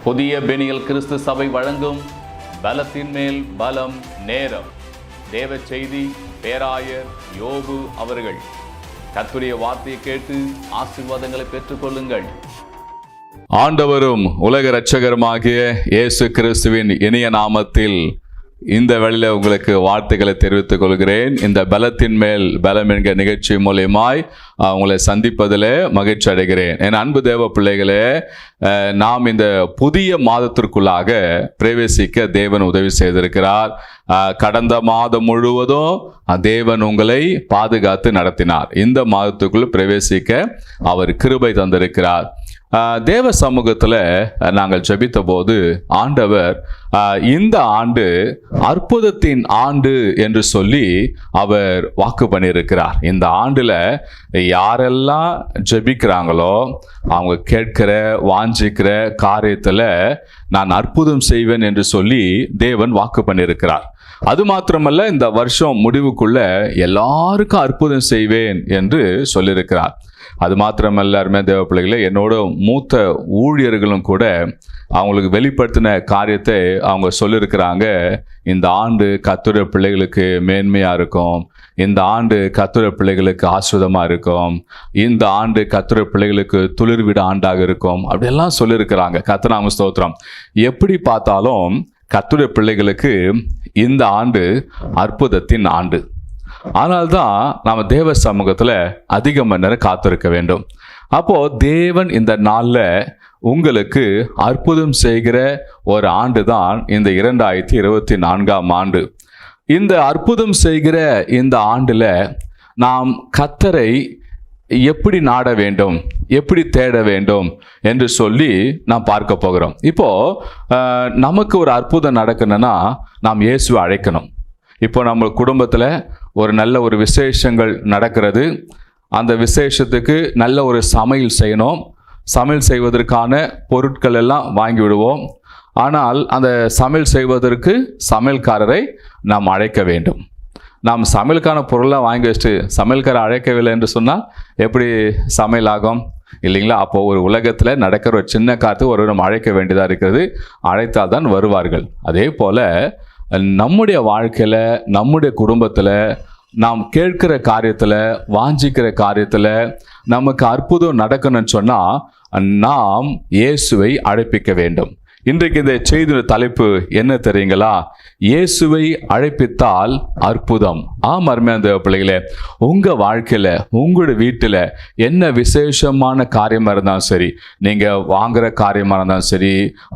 புதிய பெனியல் கிறிஸ்து சபை வழங்கும் பலத்தின் மேல் பலம் நேரம். தேவ செய்தி பேராயர் யோபு அவர்கள். கர்த்தருடைய வார்த்தையை கேட்டு ஆசீர்வாதங்களை பெற்றுக்கொள்ளுங்கள். ஆண்டவரும் உலக இரட்சகருமாகிய இயேசு கிறிஸ்துவின் இனிய நாமத்தில் இந்த வேளையில உங்களுக்கு வாழ்த்துக்களை தெரிவித்துக் கொள்கிறேன். இந்த பலத்தின் மேல் பலம் என்கிற நிகழ்ச்சி மூலியமாய் உங்களை சந்திப்பதில் மகிழ்ச்சி அடைகிறேன். என் அன்பு தேவ பிள்ளைகளே, நாம் இந்த புதிய மாதத்திற்குள்ளாக பிரவேசிக்க தேவன் உதவி செய்திருக்கிறார். கடந்த மாதம் முழுவதும் தேவன் உங்களை பாதுகாத்து நடத்தினார். இந்த மாதத்துக்குள் பிரவேசிக்க அவர் கிருபை தந்திருக்கிறார். தேவ சமூகத்தில் நாங்கள் ஜெபித்த போது ஆண்டவர் இந்த ஆண்டு அற்புதத்தின் ஆண்டு என்று சொல்லி அவர் வாக்கு பண்ணியிருக்கிறார். இந்த ஆண்டில் யாரெல்லாம் ஜெபிக்கிறாங்களோ அவங்க கேட்கிற வாஞ்சிக்கிற காரியத்தில் நான் அற்புதம் செய்வேன் என்று சொல்லி தேவன் வாக்கு பண்ணியிருக்கிறார். அது மாத்திரமல்ல, இந்த வருஷம் முடிவுக்குள்ள எல்லாருக்கும் அற்புதம் செய்வேன் என்று சொல்லியிருக்கிறார். அது மாத்திரமல்ல அருமையான தேவ பிள்ளைகளே, என்னோட மூத்த ஊழியர்களும் கூட அவங்களுக்கு வெளிப்படுத்தின காரியத்தை அவங்க சொல்லியிருக்கிறாங்க. இந்த ஆண்டு கர்த்தருடைய பிள்ளைகளுக்கு மேன்மையாக இருக்கும், இந்த ஆண்டு கர்த்தருடைய பிள்ளைகளுக்கு ஆசீர்வாதமாக இருக்கும், இந்த ஆண்டு கர்த்தருடைய பிள்ளைகளுக்கு துளிர்விட ஆண்டாக இருக்கும், அப்படியெல்லாம் சொல்லியிருக்கிறாங்க. கர்த்தர் நாம ஸ்தோத்திரம். எப்படி பார்த்தாலும் கர்த்தருடைய பிள்ளைகளுக்கு இந்த ஆண்டு அற்புதத்தின் ஆண்டு. ஆனால்தான் நாம் தேவ சமூகத்தில் அதிக மணி நேரம் காத்திருக்க வேண்டும். அப்போ தேவன் இந்த நாளில் உங்களுக்கு அற்புதம் செய்கிற ஒரு ஆண்டு தான் இந்த 2024 ஆண்டு. இந்த அற்புதம் செய்கிற இந்த ஆண்டில் நாம் கர்த்தரை எப்படி நாட வேண்டும், எப்படி தேட வேண்டும் என்று சொல்லி நாம் பார்க்க போகிறோம். இப்போ நமக்கு ஒரு அற்புதம் நடக்கணும்னா நாம் இயேசுவை அழைக்கணும். இப்போ நம்ம குடும்பத்தில் ஒரு நல்ல ஒரு விசேஷங்கள் நடக்கிறது. அந்த விசேஷத்துக்கு நல்ல ஒரு சமையல் செய்யணும். சமையல் செய்வதற்கான பொருட்கள் எல்லாம் வாங்கி விடுவோம். ஆனால் அந்த சமையல் செய்வதற்கு சமையல்காரரை நாம் அழைக்க வேண்டும். நாம் சமையலுக்கான பொருளாக வாங்கி வச்சுட்டு சமையல்காரை அழைக்கவில்லை என்று சொன்னால் எப்படி சமையல் ஆகும் இல்லைங்களா? அப்போது ஒரு உலகத்தில் நடக்கிற ஒரு சின்ன காரியத்தை ஒரு நம்ம அழைக்க வேண்டியதாக இருக்கிறது. அழைத்தால் தான் வருவார்கள். அதே போல் நம்முடைய வாழ்க்கையில், நம்முடைய குடும்பத்தில் நாம் கேட்கிற காரியத்தில், வாஞ்சிக்கிற காரியத்தில் நமக்கு அற்புதம் நடக்கணும்னு சொன்னால் நாம் இயேசுவை அழைப்பிக்க வேண்டும். இன்றைக்கு இந்த செய்தியோட தலைப்பு என்ன தெரியுங்களா? இயேசுவை அழைப்பித்தால் அற்புதம். அருமையான தேவ பிள்ளைகளே, உங்கள் வாழ்க்கையில், உங்களுடைய வீட்டில் என்ன விசேஷமான காரியமாக இருந்தாலும் சரி, நீங்கள் வாங்குகிற காரியமாக இருந்தாலும் சரி,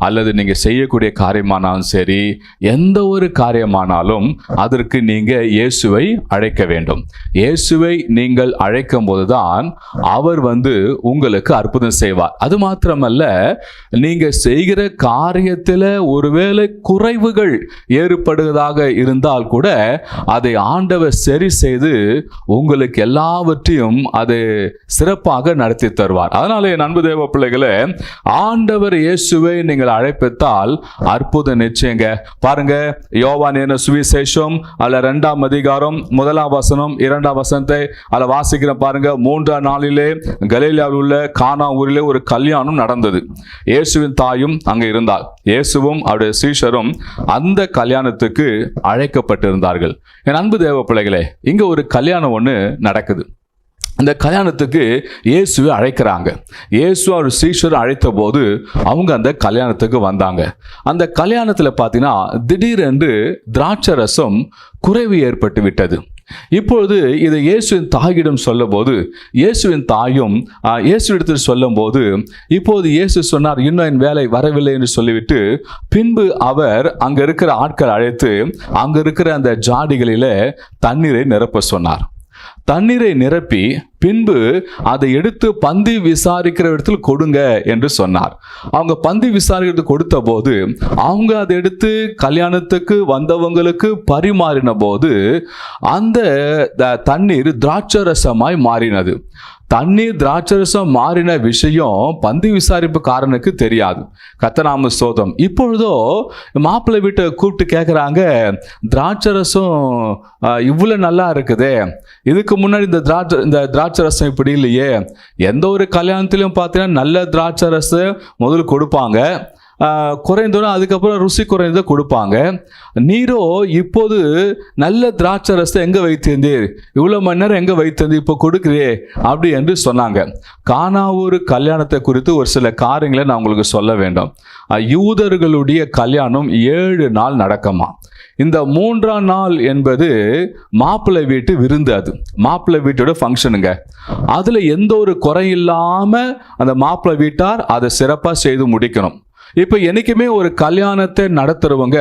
அல்லது நீங்கள் செய்யக்கூடிய காரியமானாலும் சரி, எந்த ஒரு காரியமானாலும் அதற்கு நீங்கள் இயேசுவை அழைக்க வேண்டும். இயேசுவை நீங்கள் அழைக்கும் போதுதான் அவர் உங்களுக்கு அற்புதம் செய்வார். அது மாத்திரமல்ல, நீங்கள் செய்கிற காரியத்தில் ஒருவேளை குறைவுகள் ஏற்படுவதாக இருந்தால் கூட அதை ஆண்டவர் சரி செய்து உங்களுக்கு எல்லாவற்றையும் அது சிறப்பாக நடத்தி தருவார். அதனால என் அன்பு தேவ பிள்ளைகளே, ஆண்டவர் இயேசுவை நீங்கள் அழைப்பித்தால் அற்புதம் நிச்சயங்க. பாருங்க, யோவான் என்ன சுவிசேஷம் அல்ல 2ஆம் அதிகாரம் 1ஆம் வசனம் 2ஆம் வசனத்தை அல்ல வாசிக்கிற பாருங்க. 3ஆம் நாளிலே கலிலேயாவில் உள்ள கானா ஊரிலே ஒரு கல்யாணம் நடந்தது. இயேசுவின் தாயும் அங்கே இருந்தார். இயேசுவும் அவருடைய சீஷரும் அந்த கல்யாணத்துக்கு அழைக்கப்பட்டிருந்தார்கள். என் அன்பு தேவ பிள்ளைகளே, இங்க ஒரு கல்யாணம் ஒன்று நடக்குது. இந்த கல்யாணத்துக்கு இயேசுவை அழைக்கிறாங்க. இயேசு அவர் சீஷர் அழைத்த போது அவங்க அந்த கல்யாணத்துக்கு வந்தாங்க. அந்த கல்யாணத்தில் பார்த்தீங்கன்னா திடீரென்று திராட்சை ரசம் குறைவு ஏற்பட்டு விட்டது. இப்பொழுது இதை இயேசுவின் தாயிடம் சொல்லும் போது, இயேசுவின் தாயும் இயேசுவிடத்தில் சொல்லும் போது, இப்போது இயேசு சொன்னார், இன்னும் என் வேலை வரவில்லை என்று சொல்லிவிட்டு பின்பு அவர் அங்க இருக்கிற ஆட்கள் அழைத்து அங்க இருக்கிற அந்த ஜாடிகளிலே தண்ணீரை நிரப்ப சொன்னார். தண்ணீரை நிரப்பி பின்பு அதை எடுத்து பந்தி விசாரிக்கிற இடத்துல கொடுங்க என்று சொன்னார். அவங்க பந்தி விசாரிக்கிறது கொடுத்த போது அவங்க அதை எடுத்து கல்யாணத்துக்கு வந்தவங்களுக்கு பரிமாறின போது அந்த தண்ணீர் திராட்சரசமாய் மாறினது. தண்ணீர் திராட்சரசம் மாறின விஷயம் பந்தி விசாரிப்புக்காரனுக்கு தெரியாது. கர்த்தர் ஸ்தோத்திரம். இப்பொழுதோ மாப்பிள்ளை வீட்டை கூப்பிட்டு கேட்குறாங்க, திராட்சரசம் இவ்வளோ நல்லா இருக்குதே, இதுக்கு முன்னாடி இந்த திராட்சரசம் இப்படி இல்லையே. எந்த ஒரு கல்யாணத்திலையும் பார்த்தீங்கன்னா நல்ல திராட்சரசம் முதல்ல கொடுப்பாங்க, குறைந்தோன்னா அதுக்கப்புறம் ருசி குறைந்ததை கொடுப்பாங்க. நீரோ இப்போது நல்ல திராட்சை ரசத்தை எங்கே வைத்திருந்தீர், இவ்வளோ மணி நேரம் எங்கே வைத்திருந்தீர், இப்போ கொடுக்குறியே அப்படி என்று சொன்னாங்க. கானாவூர் கல்யாணத்தை குறித்து ஒரு சில காரியங்களை நான் உங்களுக்கு சொல்ல வேண்டும். யூதர்களுடைய கல்யாணம் 7 நாள் நடக்குமா. இந்த 3ஆம் நாள் என்பது மாப்பிள்ளை வீட்டு விருந்து, அது மாப்பிள்ளை வீட்டோட ஃபங்க்ஷனுங்க. அதில் எந்த ஒரு குறை இல்லாமல் அந்த மாப்பிள்ளை வீட்டார் அதை சிறப்பாக செய்து முடிக்கணும். இப்போ என்றைக்குமே ஒரு கல்யாணத்தை நடத்துகிறவங்க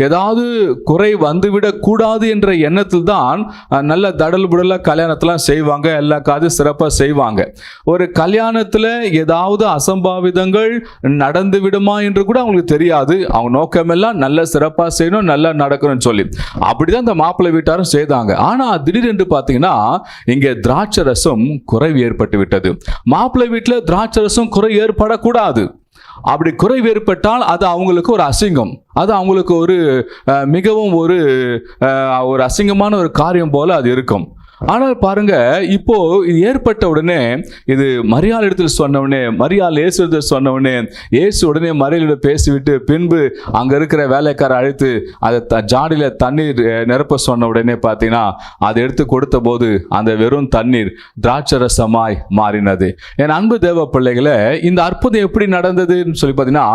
ஏதாவது குறை வந்துவிடக்கூடாது என்ற எண்ணத்தில் தான் நல்ல தடல் புடலாக கல்யாணத்தெலாம் செய்வாங்க, எல்லா காதும் சிறப்பாக செய்வாங்க. ஒரு கல்யாணத்தில் ஏதாவது அசம்பாவிதங்கள் நடந்து விடுமா என்று கூட அவங்களுக்கு தெரியாது. அவங்க நோக்கமெல்லாம் நல்ல சிறப்பாக செய்யணும், நல்லா நடக்கணும்னு சொல்லி அப்படி தான் இந்த மாப்பிள்ளை வீட்டாரும் செய்தாங்க. ஆனால் திடீரென்று பார்த்தீங்கன்னா இங்கே திராட்சை ரசம் குறைவு ஏற்பட்டு விட்டது. மாப்பிள்ளை வீட்டில் திராட்சை ரசம் குறை ஏற்படக்கூடாது. அப்படி குறைவு ஏற்பட்டால் அது அவங்களுக்கு ஒரு அசிங்கம், அது அவங்களுக்கு ஒரு மிகவும் ஒரு அசிங்கமான ஒரு காரியம் போல அது இருக்கும். ஆனால் பாருங்க, இப்போ இது ஏற்பட்ட உடனே இது மரியாள் இடத்தில் சொன்ன உடனே, மரியாள் இயேசு இடத்தில் சொன்ன உடனே இயேசு உடனே மரியாளிட பேசிவிட்டு பின்பு அங்கே இருக்கிற வேலைக்கார அழைத்து அதை ஜாடியில் தண்ணீர் நிரப்ப சொன்ன உடனே பார்த்தீங்கன்னா அதை எடுத்து கொடுத்த போது அந்த வெறும் தண்ணீர் திராட்சை ரசமாய் மாறினது. என் அன்பு தேவ பிள்ளைகளை, இந்த அற்புதம் எப்படி நடந்ததுன்னு சொல்லி பார்த்தீங்கன்னா,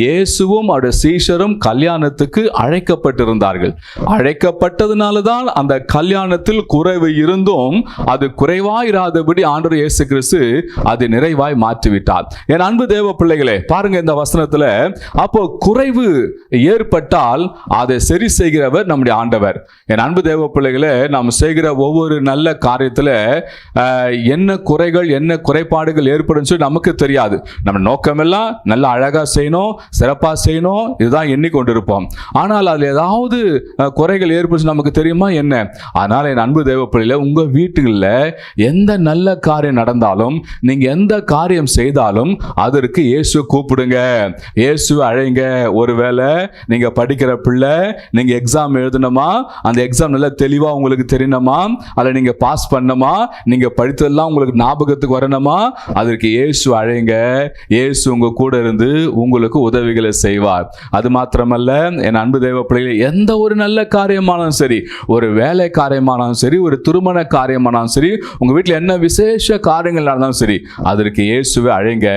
இயேசுவும் அவருடைய சீஷரும் கல்யாணத்துக்கு அழைக்கப்பட்டிருந்தார்கள். அழைக்கப்பட்டதுனால தான் அந்த கல்யாணத்தில் குறைவு இருந்தும் அது குறைவாயிராதபடி ஆண்டவர் இயேசு கிறிஸ்து அது நிறைவாய் மாற்றிவிட்டார். என் அன்பு தேவ பிள்ளைகளே, பாருங்க இந்த வசனத்துல, அப்போ குறைவு ஏற்பட்டால் அதை சரி செய்கிறவர் நம்முடைய ஆண்டவர். என் அன்பு தேவ பிள்ளைகளே, நாம் செய்கிற ஒவ்வொரு நல்ல காரியத்துல என்ன குறைகள் என்ன குறைபாடுகள் ஏற்படும் சொல்லி நமக்கு தெரியாது. நம்ம நோக்கமெல்லாம் நல்லா அழகா செய்யணும், சிறப்பா செய்யணும், இதுதான் எண்ணிக்கொண்டிருப்போம். ஆனால் அதுல ஏதாவது குறைகள் ஏற்படுச்சு நமக்கு தெரியுமா என்ன? அதனால என் அன்பு தேவ பிள்ளைகளே, உங்க வீட்டுகளில் எந்த நல்ல காரியம் நடந்தாலும், நீங்க எந்த காரியம் செய்தாலும் அதற்கு இயேசு கூப்பிடுங்க, இயேசு அழைங்க. ஒருவேளை நீங்க படிக்கிற பிள்ளை, நீங்க எக்ஸாம் எழுதணுமா, அந்த எக்ஸாம் நல்லா தெளிவா உங்களுக்கு தெரியணுமா, அதில் நீங்க பாஸ் பண்ணணுமா, நீங்க படித்ததெல்லாம் உங்களுக்கு ஞாபகத்துக்கு வரணுமா, அதற்கு இயேசு அழைங்க. இயேசு உங்க கூட இருந்து உங்களுக்கு உதவிகளை செய்வார். அது மாத்திரமல்ல என் அன்பு தேவ பிள்ளைகளே, எந்த ஒரு நல்ல காரியமானாலும் சரி, ஒரு வேலை காரியமானாலும் சரி, ஒரு திருமண காரியமானாலும் சரி, உங்க வீட்டில் என்ன விசேஷ காரியங்கள் நடந்தாலும் சரி, அதற்கு இயேசுவை அழைங்க.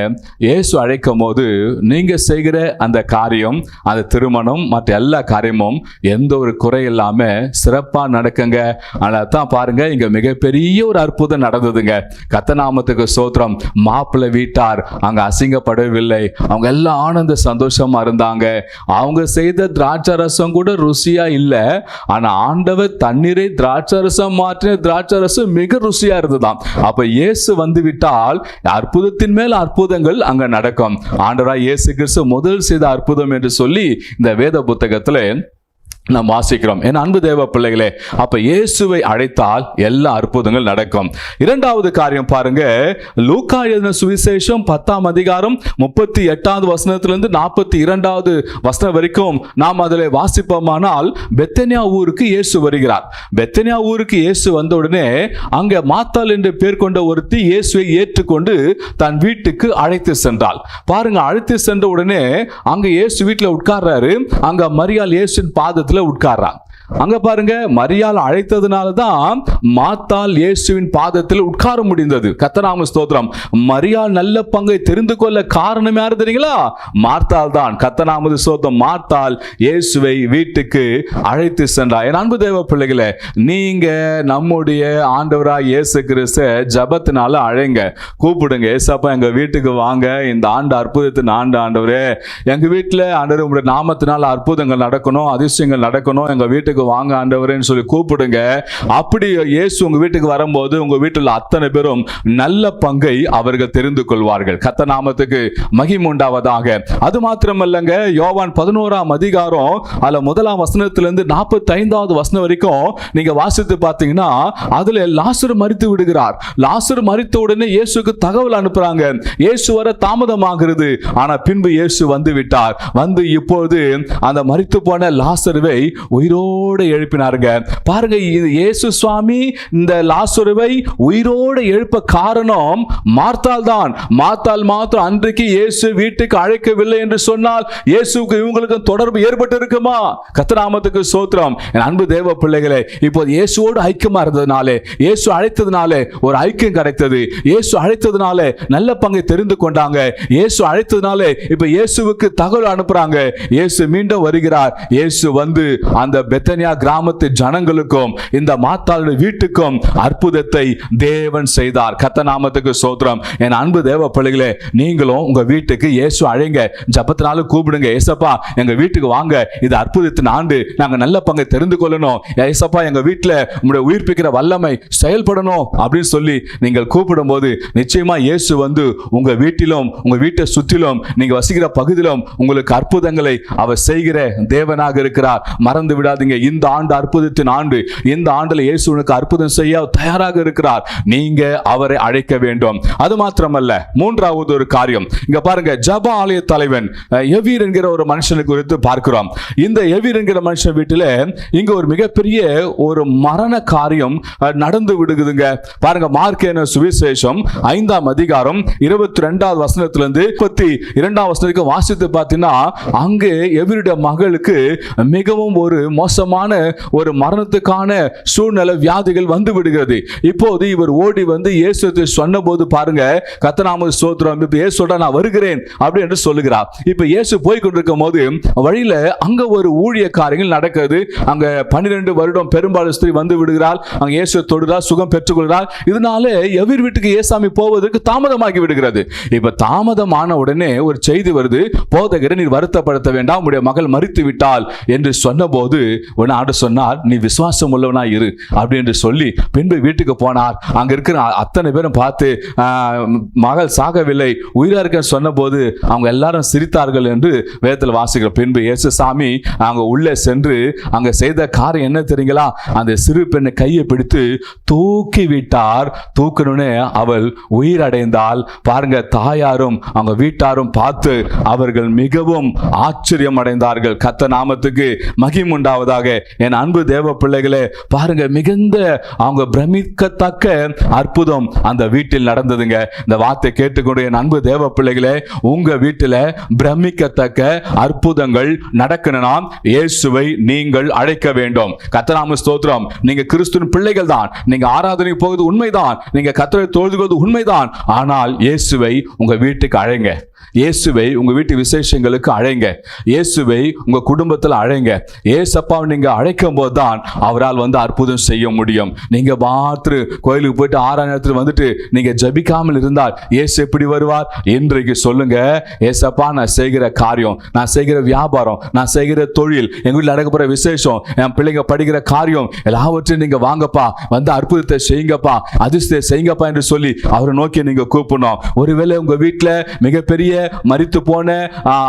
இயேசு அழைக்கும் போது நீங்க செய்கிற அந்த காரியம், அந்த திருமணம், மற்ற எல்லா காரியமும் எந்த ஒரு குறை இல்லாம சிறப்பா நடக்குங்க. அதான் பாருங்க, இங்க மிகப்பெரிய ஒரு அற்புதம் நடந்ததுங்க. கர்த்தநாமத்துக்கு ஸ்தோத்திரம். மாப்பிள்ளை வீட்டார் அங்க அசிங்கப்படவில்லை, அவங்க எல்லாம் ஆனந்த சந்தோஷமா இருந்தாங்க. அவங்க செய்த திராட்சை ரசம் கூட ருசியா இல்லை, ஆனா ஆண்டவர் தண்ணீரை திராட்சை ரசம் மாற்றின திராட்சை ரசம் மிக ருசியா இருந்ததாம். அப்ப இயேசு வந்து விட்டால் அற்புதத்தின் மேல் அற்புதங்கள் அங்க நடக்கும். ஆண்டவராய் இயேசு கிறிஸ்து முதல் செய்த அற்புதம் என்று சொல்லி இந்த வேத புத்தகத்துல நாம் வாசிக்கிறோம். என் அன்பு தேவ பிள்ளைகளே, அப்ப இயேசுவை அழைத்தால் எல்லா அற்புதங்கள் நடக்கும். இரண்டாவது காரியம் பாருங்க, லூக்கா எழுதின சுவிசேஷம் 10ஆம் அதிகாரம் 38வது வசனத்திலிருந்து 42வது வசனம் வரைக்கும் நாம் அதில் வாசிப்போமானால், பெத்தனியா ஊருக்கு இயேசு வருகிறார். பெத்தனியா ஊருக்கு இயேசு வந்த உடனே அங்க மாத்தாள் என்று பேர் கொண்ட ஒருத்தி இயேசுவை ஏற்றுக்கொண்டு தன் வீட்டுக்கு அழைத்து சென்றாள். பாருங்க, அழைத்து சென்ற உடனே அங்க இயேசு வீட்டில் உட்கார்றாரு. அங்க மரியாள் இயேசுவின் பாதத்தில் உட்கார்றான். அங்க பாருங்க, மரியாள் அழைத்ததுனால தான் மாத்தாள் இயேசுவின் பாதத்தில் உட்கார முடிந்தது. கர்த்தநாம ஸ்தோத்திரம். மரியாள் நல்ல பங்கை தெரிந்து கொள்ள காரணம் யாரு தெரியுங்களா? மார்த்தாள் தான். கர்த்தநாம ஸ்தோத்திரம். மார்த்தாள் இயேசுவை வீட்டுக்கு அழைத்து சென்றார். என் அன்பு தேவ பிள்ளைகளே, நீங்க நம்முடைய ஆண்டவராய் இயேசு கிறிஸ்து ஜபத்தினால அழைங்க, கூப்பிடுங்க. ஏசப்பா எங்க வீட்டுக்கு வாங்க, இந்த ஆண்டு அற்புதத்தின் ஆண்டு ஆண்டவரே, எங்க வீட்டில் ஆண்டவர் உங்களுடைய நாமத்தினால அற்புதங்கள் நடக்கணும், அதிசயங்கள் நடக்கணும், எங்க வீட்டுக்கு வாங்க ஆண்டவரேன்னு சொல்லி கூப்பிடுங்க. அப்படி இயேசு உங்க வீட்டுக்கு வரும்போது உங்க வீட்டில் அத்தனை பேரும் நல்ல பங்கை அவர்கள் தெரிந்து கொள்வார்கள். கர்த்தர் நாமத்துக்கு மகிமை உண்டாவதாக. அது மாத்திரமல்லங்க, யோவான் 11ஆம் அதிகாரம் அதுல 1ஆம் வசனத்திலிருந்து 45வது வசனம் வரைக்கும் நீங்க வாசித்து பார்த்தீங்கன்னா, அதுல லாசரு மரித்து விடுகிறார். லாசரு மரித்த உடனே இயேசுக்கு தகவல் அனுப்புறாங்க. இயேசு வர தாமதமாகிறது. ஆனா பின்பு இயேசு வந்து விட்டார். வந்து இப்போது அந்த மரித்து போன லாசருவை உயிரோடு உயிரோடு எழுப்பினாருங்க. பாருங்க, இது இயேசு சுவாமி இந்த லாசருவை உயிரோடு எழுப்ப காரணம் மார்த்தாள் தான். மார்த்தாள் மாத்திரம் அன்றைக்கு இயேசு வீட்டுக்கு அழைக்கவில்லை என்று சொன்னால் இயேசுக்கு இவங்களுக்கு தொடர்பு ஏற்பட்டு இருக்குமா? கர்த்தநாமத்துக்கு ஸ்தோத்திரம். என் அன்பு தேவ பிள்ளைகளே, இப்போது இயேசுவோடு ஐக்கியமா இருந்ததுனாலே, இயேசு அழைத்ததுனாலே ஒரு ஐக்கியம் கிடைத்தது. இயேசு அழைத்ததுனாலே நல்ல பங்கை தெரிந்து கொண்டாங்க. இயேசு அழைத்ததுனாலே இப்ப இயேசுவுக்கு தகவல் அனுப்புறாங்க. இயேசு மீண்டும் வருகிறார். இயேசு வந்து அந்த பெத்தனியா கிராமத்து ஜனங்களுக்கும் இந்த மார்த்தாளுடைய வீட்டுக்கும் அற்புதத்தை தேவன் செய்தார். கர்த்தநாமத்துக்கு ஸ்தோத்திரம். என் அன்பு தேவ பிள்ளைகளே, நீங்களும் உங்க வீட்டுக்கு இயேசு அழைங்க, ஜபத்தினால கூப்பிடுங்க. ஏசப்பா எங்க வீட்டுக்கு வாங்க, இது அற்புதத்தின் ஆண்டு, நாங்க நல்ல பங்கை தெரிந்து கொள்ளணும். ஏசப்பா எங்க வீட்டுல உங்களுடைய உயிர்ப்பிக்கிற வல்லமை செயல்படணும் அப்படின்னு சொல்லி நீங்கள் கூப்பிடும் போது நிச்சயமா இயேசு வந்து உங்க வீட்டிலும் உங்க வீட்டை சுற்றிலும் நீங்க வசிக்கிற பகுதியிலும் உங்களுக்கு அற்புதங்களை அவர் செய்கிற தேவனாக இருக்கிறார். மறந்து விடாதீங்க, இந்த ஆண்டு அற்புதத்தின் ஆண்டு. இந்த ஆண்டுல இயேசு உனக்கு அற்புதம் செய்ய தயாராக இருக்கிறார். நீங்க அவரை அழைக்க வேண்டும். அது மாத்திரமல்ல, மூன்றாவது ஒரு காரியம் இங்க பாருங்க. ஜப ஆலய தலைவன் எவீர் என்கிற ஒரு மனுஷனை குறித்து பார்க்கிறோம். இந்த எவீர் என்கிற மனுஷன் வீட்டில இங்க ஒரு மிகப்பெரிய ஒரு மரண காரியம் நடந்து விடுகுதுங்க. பாருங்க, மார்க் சுவிசேஷம் 5ஆம் அதிகாரம் 22வது வசனத்திலிருந்து 32ஆம் வசனத்துக்கு வாசித்து பார்த்தீங்கன்னா, அங்கே எவீருடைய மகளுக்கு மிகவும் ஒரு மோசமான ஒரு மரணத்துக்கான சூழ்நிலை, வியாதிகள் வந்து விடுகிறது. இப்போது இவர் ஓடி வந்து இயேசு சொன்ன போது பாருங்க, கர்த்தநாம ஸ்தோத்திரம், இப்ப இயேசு சொல்றா நான் வருகிறேன் அப்படி என்று சொல்லுகிறார். இப்ப இயேசு போய் கொண்டிருக்கும் போது வழியில அங்க ஒரு ஊழிய காரியங்கள் நடக்கிறது. அங்க 12 வருடம் பெரும்பாலும் ஸ்திரீ வந்து விடுகிறாள். அங்க இயேசு தொடுகிறார், சுகம் பெற்றுக்கொள்கிறார். இதனால எவீர் வீட்டுக்கு இயேசாமி போவதற்கு தாமதமாகி விடுகிறது. இப்ப தாமதமான உடனே ஒரு செய்தி வருது, போதகரை நீர் வருத்தப்படுத்த வேண்டாம், உடைய மகள் மரித்து விட்டாள் என்று சொன்ன போது ஆண்டவர் சொன்னார், நீ விசுவாசம் உள்ளவனா இரு அப்படி என்று சொல்லி பின்பு வீட்டுக்கு போனார். அங்க இருக்கிற அத்தனை பேரும் பார்த்து மகள் சாகவில்லை, உயிரா இருக்க சொன்ன போது அவங்க எல்லாரும் சிரித்தார்கள் என்று வேதத்தில் வாசிக்கிறோம். பின்பு இயேசு சாமி அங்க உள்ளே சென்று அங்க செய்த காரியம் என்ன தெரியுங்களா? அந்த சிறு பெண்ணை கையை பிடித்து தூக்கி விட்டார். தூக்கணுனே அவள் உயிரடைந்தால். பாருங்க, தாயாரும் அவங்க வீட்டாரும் பார்த்து அவர்கள் மிகவும் ஆச்சரியம் அடைந்தார்கள். கர்த்தர் நாமத்துக்கு மகிமை உண்டாவதாக. என் அன்பு தேவ பிள்ளைகளே, பாருங்க, மிகுந்த அவங்க பிரமிக்கத்தக்க அற்புதம் அந்த வீட்டில் நடந்ததுங்க. இந்த வார்த்தை கேட்டுக்கொண்டு என் அன்பு தேவ பிள்ளைகளே, உங்க வீட்டில் பிரமிக்கத்தக்க அற்புதங்கள் நடக்கணும்னா இயேசுவை நீங்கள் அழைக்க வேண்டும். கர்த்தர் நாம ஸ்தோத்திரம். நீங்க கிறிஸ்துவின் பிள்ளைகள் தான், நீங்க ஆராதனைக்கு போவது உண்மைதான், நீங்க கர்த்தரை தொழுது கொள்வது உண்மைதான். ஆனால் இயேசுவை உங்க வீட்டுக்கு அழைங்க. இயேசுவை உங்க வீட்டு விசேஷங்களுக்கு அழைங்க. இயேசுவை உங்க குடும்பத்தில் அழைங்க. ஏசப்பாவை நீங்க அழைக்கும் போது தான் அவரால் வந்து அற்புதம் செய்ய முடியும். நீங்க மாத்திரு கோயிலுக்கு போயிட்டு 6ஆம் நேரத்தில் வந்துட்டு நீங்க ஜபிக்காமல் இருந்தால் இயேசு எப்படி வருவார்? இன்றைக்கு சொல்லுங்க, ஏசப்பா நான் செய்கிற காரியம், நான் செய்கிற வியாபாரம், நான் செய்கிற தொழில், எங்க வீட்டில் நடக்க போற விசேஷம், என் பிள்ளைங்க படிக்கிற காரியம் எல்லாவற்றையும் நீங்க வாங்கப்பா, வந்து அற்புதத்தை செய்யுங்கப்பா, அதிர்ஷ்டத்தை செய்யுங்கப்பா என்று சொல்லி அவரை நோக்கி நீங்க கூப்பிடணும். ஒருவேளை உங்க வீட்டில் மிகப்பெரிய மரித்து போன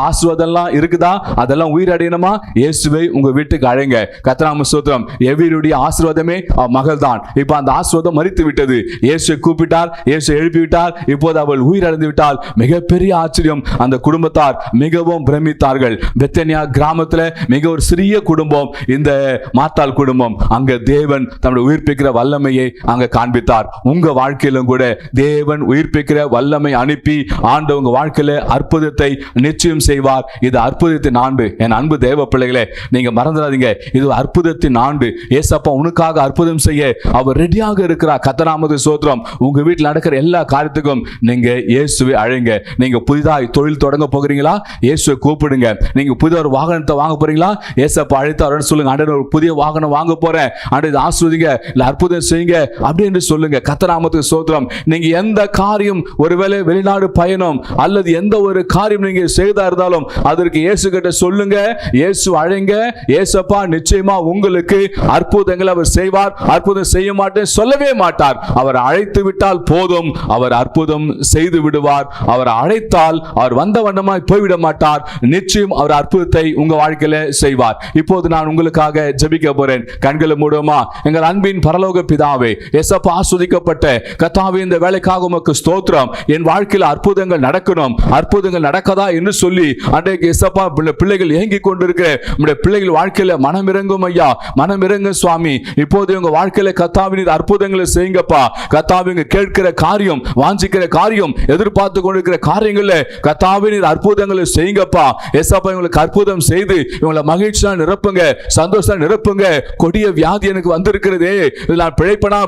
ஆசீர்வாதம்லாம் இருக்குதா? அதெல்லாம் உயிரடையணுமா? இயேசுவை உங்க வீட்டுக்கு அழைங்க. கர்த்தர் நாம ஸ்தோத்திரம். எவீருடைய ஆசீர்வாதமே மகள் தான். இப்ப அந்த ஆசீர்வாதம் மரித்து விட்டது. இயேசு கூப்பிட்டார், இயேசு எழுப்பி விட்டார். இப்போது அவள் உயிரடைந்து விட்டால். மிகப்பெரிய ஆச்சரியம். அந்த குடும்பத்தார் மிகவும் பிரமித்தார்கள். பெத்தனியா கிராமத்துல மிக ஒரு சிறிய குடும்பம் இந்த மார்த்தாள் குடும்பம். அங்க தேவன் தன்னுடைய உயிர்ப்பிக்கிற வல்லமையை அங்க காண்பித்தார். உங்க வாழ்க்கையிலும் கூட தேவன் உயிர்ப்பிக்கிற வல்லமை அனுப்பி ஆண்டவங்க வாழ்க்கையில அற்புதத்தை நிச்சயம் செய்வார். இது அற்புதத்தின் ஆண்டு. என் அன்பு தேவ பிள்ளைகளே, நீங்க மறந்துடாதீங்க, இது அற்புதத்தின் ஆண்டு. ஏசப்பா உனக்காக அற்புதம் செய்ய அவர் ரெடியாக இருக்கிறார். கர்த்தர் நாமத்துக்கு ஸ்தோத்திரம். உங்க வீட்டில் நடக்கிற எல்லா காரியத்துக்கும் நீங்க இயேசுவை அழைங்க. நீங்க புதிதாக தொழில் தொடங்க போகிறீங்களா? இயேசுவை கூப்பிடுங்க. நீங்க புதிய ஒரு வாகனத்தை வாங்க போறீங்களா? ஏசப்பா அழைத்தார் சொல்லுங்க, ஆண்டவரே ஒரு புதிய வாகனம் வாங்க போறேன், ஆண்டவரே ஆசீர்வதிங்க, இல்ல அற்புதம் செய்யுங்க அப்படி என்று சொல்லுங்க. கர்த்தர் நாமத்துக்கு ஸ்தோத்திரம். நீங்க எந்த காரியம், ஒருவேளை வெளிநாடு பயணம் அல்லது எந்த ஒரு காரியம் நீங்க செய்தா இருந்தாலும் அதற்கு இயேசு கிட்ட சொல்லுங்க, இயேசு அழைங்க. இயேசப்பா நிச்சயமா உங்களுக்கு அற்புதங்களை அவர் செய்வார். அற்புதம் செய்ய மாட்டேன் சொல்லவே மாட்டார். அவர் அழைத்து விட்டால் போதும், அவர் அற்புதம் செய்து விடுவார். அவர் அழைத்தால் அவர் வந்த வண்ணமாய் போய்விட மாட்டார். நிச்சயம் அவர் அற்புதத்தை உங்க வாழ்க்கையில செய்வார். இப்போது நான் உங்களுக்காக ஜெபிக்க போறேன். கண்களை மூடுமா? எங்கள் அன்பின் பரலோக பிதாவே, இயேசப்பா ஆசீர்வதிக்கப்பட்ட கர்த்தாவே, இந்த வேலைக்காக உமக்கு ஸ்தோத்திரம். என் வாழ்க்கையில் அற்புதங்கள் நடக்கணும், அற்புதங்கள் நடக்கதா என்று சொல்லி அன்றைக்கு இயேசப்பா பிள்ளைகள் ஏங்கி கொண்டிருக்கிற நம்முடைய பிள்ளைகள் வாழ்க்கையில மனம் மனம் இறங்கும் ஐயா, மனம் இறங்கும் சுவாமி. இப்போது உங்க வாழ்க்கையில கர்த்தாவே நீர் அற்புதங்களை செய்யுங்கப்பா. கர்த்தாவே இங்க கேட்கிற காரியம், வாஞ்சிக்கிற காரியம், எதிர்பார்த்து கொண்டிருக்கிற காரியங்கள்ல கர்த்தாவே நீர் அற்புதங்களை செய்யுங்கப்பா. ஏசப்பா இவங்களுக்கு அற்புதம் செய்து இவங்களை மகிழ்ச்சியா நிரப்புங்க, சந்தோஷம் நிரப்புங்க. கொடிய வியாதி எனக்கு வந்திருக்கிறதே, இதில் நான்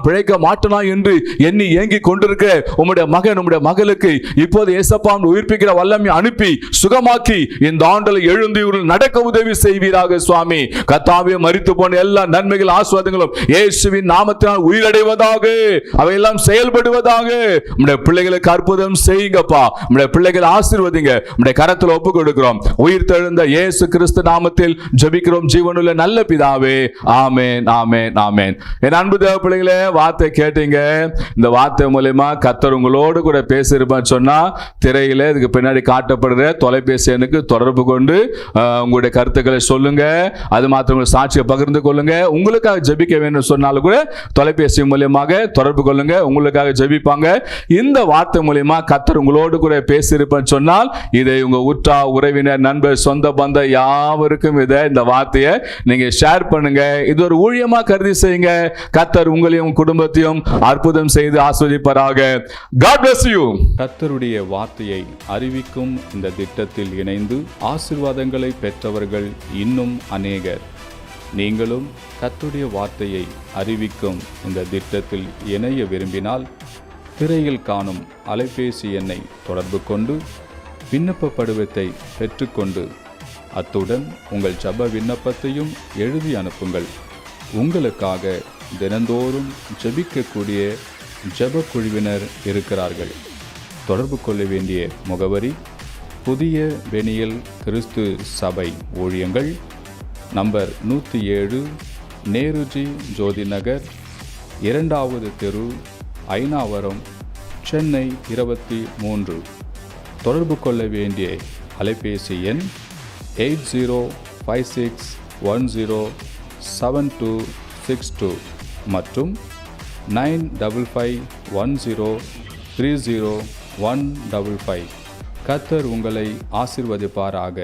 பிழைக்க மாட்டேனா என்று எண்ணி ஏங்கி கொண்டிருக்கிற உம்முடைய மகன், உம்முடைய மகளுக்கு இப்போது ஏசப்பா உயிர்ப்பிக்கிற வல்லமை அனுப்பி சுகமாக்கி இந்த ஆண்டில் எழுந்து இவர்கள் நடக்க உதவி செய்வீராக சுவாமி. கர்த்தாவே மரித்து போன எல்லா நன்மைகள் ஆசீர்வாதங்களும் இயேசுவின் நாமத்தினால் உயிரடைவதாக, அவையெல்லாம் செயல்படுவதாக. உம்முடைய பிள்ளைகளுக்கு அற்புதம் செய்யுங்கப்பா. உம்முடைய பிள்ளைகளை ஆசீர்வதிங்க. உம்முடைய கரத்தில் ஒப்பு கொடுக்கிறோம். உயிர் தெழுந்த இயேசு கிறிஸ்து நாமத்தில் ஜெபிக்கிறோம் ஜீவனுள்ள நல்ல பிதாவே. ஆமென், ஆமென், ஆமென். என் அன்பு தேவ பிள்ளைகளே, வார்த்தை கேட்டீங்க. இந்த வார்த்தை மூலமா கர்த்தர் உங்களோடு கூட பேசியிருப்பான்னு சொன்னா திரையில இதுக்கு பின்னாடி காட்டப்படுற தொலைபேசி எண்ணுக்கு தொடர்பு கொண்டு உங்களுடைய கருத்துக்களை சொல்லுங்க. அது மாத்திரம் சாட்சியை பகிர்ந்து கொள்ளுங்க. உங்களுக்காக ஜெபிக்க வேண்டும் சொன்னாலும் கூட தொலைபேசி மூலியமாக தொடர்பு கொள்ளுங்க, உங்களுக்காக ஜெபிப்பாங்க. இந்த வார்த்தை மூலியமா கர்த்தர் உங்களோடு கூட பேசியிருப்பான்னு சொன்னால் இதை உங்க உற்றா உறவினர் நண்பர் சொந்த பந்த யாவருக்கும் இந்த வார்த்தையை நீங்க ஷேர் பண்ணுங்க. இது ஒரு ஊழியமா கருதி செய்யுங்க. கர்த்தர் உங்களையும் குடும்பத்தையும் அற்புதம் செய்து ஆசீர்வதிப்பாராக. God bless you. கர்த்தருடைய வார்த்தையை அறிவிக்கும் இந்த திட்டத்தில் இணைந்து ஆசீர்வாதங்களை பெற்றவர்கள் இன்னும் அநேகர். நீங்களும் கர்த்தருடைய வார்த்தையை அறிவிக்கும் இந்த திட்டத்தில் இணைய விரும்பினால் திரையில் காணும் அலைபேசி எண்ணை தொடர்பு கொண்டு விண்ணப்ப படிவத்தை பெற்றுக்கொண்டு அத்துடன் உங்கள் ஜெப விண்ணப்பத்தையும் எழுதி அனுப்புங்கள். உங்களுக்காக தினந்தோறும் ஜெபிக்கக்கூடிய ஜெப குழுவினர் இருக்கிறார்கள். தொடர்பு கொள்ள வேண்டிய முகவரி: புதிய பெனியல் கிறிஸ்து சபை ஊழியங்கள், நம்பர் 107, நேருஜி ஜோதி நகர், 2வது தெரு, ஐனாவரம், சென்னை 23. தொடர்பு கொள்ள வேண்டிய அலைபேசி எண் 8056107262 மற்றும் 9551030155. கர்த்தர் உங்களை ஆசீர்வதிப்பாராக.